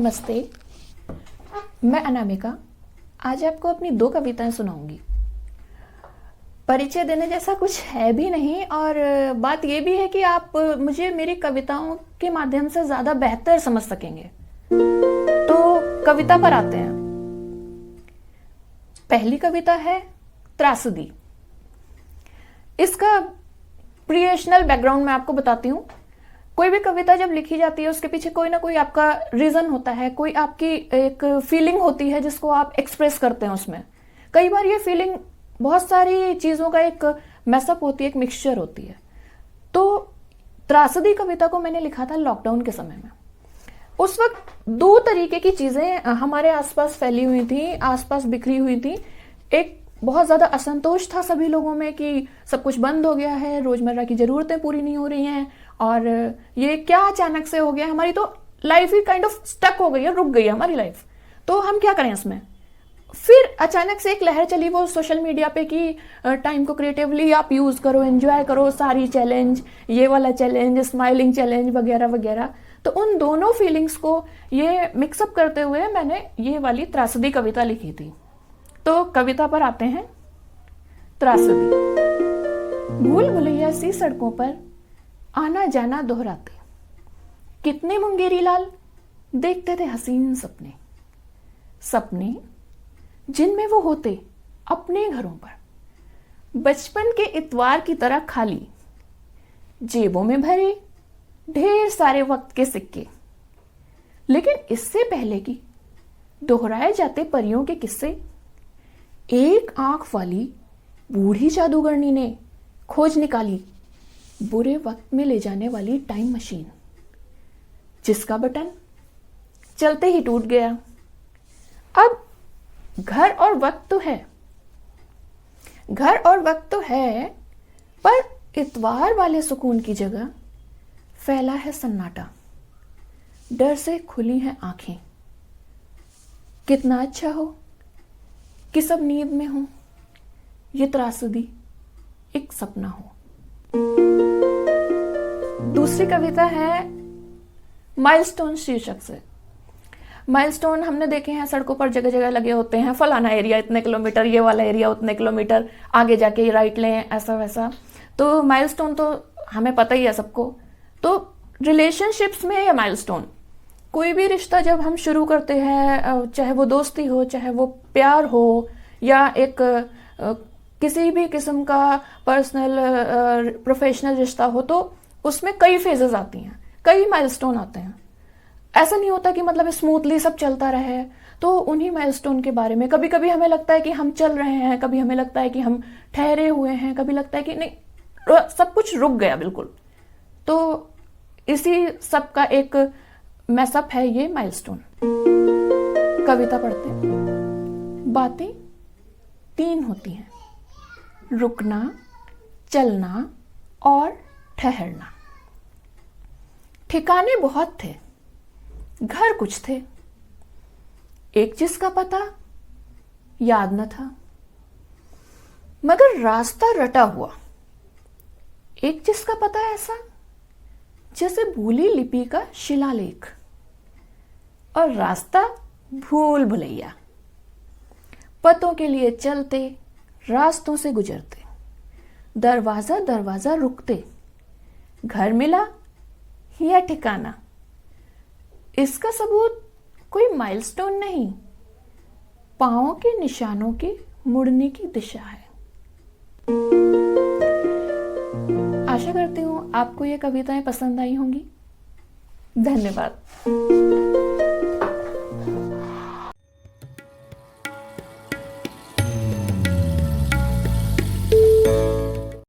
नमस्ते, मैं अनामिका आज आपको अपनी 2 कविताएं सुनाऊंगी। परिचय देने जैसा कुछ है भी नहीं और बात यह भी है कि आप मुझे मेरी कविताओं के माध्यम से ज़्यादा बेहतर समझ सकेंगे। तो कविता पर आते हैं। पहली कविता है त्रासदी। इसका क्रिएशनल बैकग्राउंड मैं आपको बताती हूँ। कोई भी कविता जब लिखी जाती है उसके पीछे कोई ना कोई आपका रीजन होता है, कोई आपकी एक फीलिंग होती है जिसको आप एक्सप्रेस करते हैं उसमें। कई बार ये फीलिंग बहुत सारी चीज़ों का एक मैसअप होती है, एक मिक्सचर होती है। तो त्रासदी कविता को मैंने लिखा था लॉकडाउन के समय में। उस वक्त 2 तरीके की चीज़ें हमारे आसपास फैली हुई थी, आसपास बिखरी हुई थी। एक बहुत ज़्यादा असंतोष था सभी लोगों में कि सब कुछ बंद हो गया है, रोज़मर्रा की ज़रूरतें पूरी नहीं हो रही हैं और ये क्या अचानक से हो गया, हमारी तो लाइफ ही काइंड ऑफ स्टक हो गई है, रुक गई है हमारी लाइफ, तो हम क्या करें इसमें। फिर अचानक से एक लहर चली वो सोशल मीडिया पे कि टाइम को क्रिएटिवली आप यूज़ करो, एंजॉय करो, सारी चैलेंज, ये वाला चैलेंज, स्माइलिंग चैलेंज वगैरह वगैरह। तो उन दोनों फीलिंग्स को ये मिक्सअप करते हुए मैंने ये वाली त्रासदी कविता लिखी थी। तो कविता पर आते हैं। त्रासदी। भूल भुलैया सी सड़कों पर आना जाना दोहराते, कितने मुंगेरी लाल देखते थे हसीन सपने, सपने जिनमें वो होते अपने घरों पर, बचपन के इतवार की तरह खाली, जेबों में भरे ढेर सारे वक्त के सिक्के। लेकिन इससे पहले कि दोहराए जाते परियों के किस्से, एक आंख वाली बूढ़ी जादूगरनी ने खोज निकाली बुरे वक्त में ले जाने वाली टाइम मशीन, जिसका बटन चलते ही टूट गया। अब घर और वक्त तो है, घर और वक्त तो है, पर इतवार वाले सुकून की जगह फैला है सन्नाटा, डर से खुली हैं आंखें। कितना अच्छा हो कि सब नींद में हो, ये त्रासदी एक सपना हो। दूसरी कविता है माइलस्टोन शीर्षक से। माइलस्टोन हमने देखे हैं, सड़कों पर जगह जगह लगे होते हैं, फलाना एरिया इतने किलोमीटर, ये वाला एरिया उतने किलोमीटर, आगे जाके राइट लें, ऐसा वैसा। तो माइलस्टोन तो हमें पता ही है सबको। तो रिलेशनशिप्स में या माइलस्टोन, कोई भी रिश्ता जब हम शुरू करते हैं, चाहे वो दोस्ती हो, चाहे वो प्यार हो, या एक किसी भी किस्म का पर्सनल प्रोफेशनल रिश्ता हो, तो उसमें कई फेजेस आती हैं, कई माइलस्टोन आते हैं। ऐसा नहीं होता कि मतलब स्मूथली सब चलता रहे। तो उन्हीं माइलस्टोन के बारे में कभी कभी हमें लगता है कि हम चल रहे हैं, कभी हमें लगता है कि हम ठहरे हुए हैं, कभी लगता है कि नहीं, सब कुछ रुक गया बिल्कुल। तो इसी सब का एक मैसअप है ये माइलस्टोन। कविता पढ़ते हैं। बातें 3 होती हैं, रुकना, चलना और ठहरना। ठिकाने बहुत थे, घर कुछ थे, एक जिसका पता याद न था, मगर रास्ता रटा हुआ, एक जिसका पता ऐसा जैसे भूली लिपि का शिलालेख, और रास्ता भूल भुलैया। पतों के लिए चलते, रास्तों से गुजरते, दरवाजा दरवाजा रुकते, घर मिला या ठिकाना। इसका सबूत कोई माइलस्टोन नहीं, पांवों के निशानों के मुड़ने की दिशा है। आशा करती हूँ आपको ये कविताएं पसंद आई होंगी। धन्यवाद।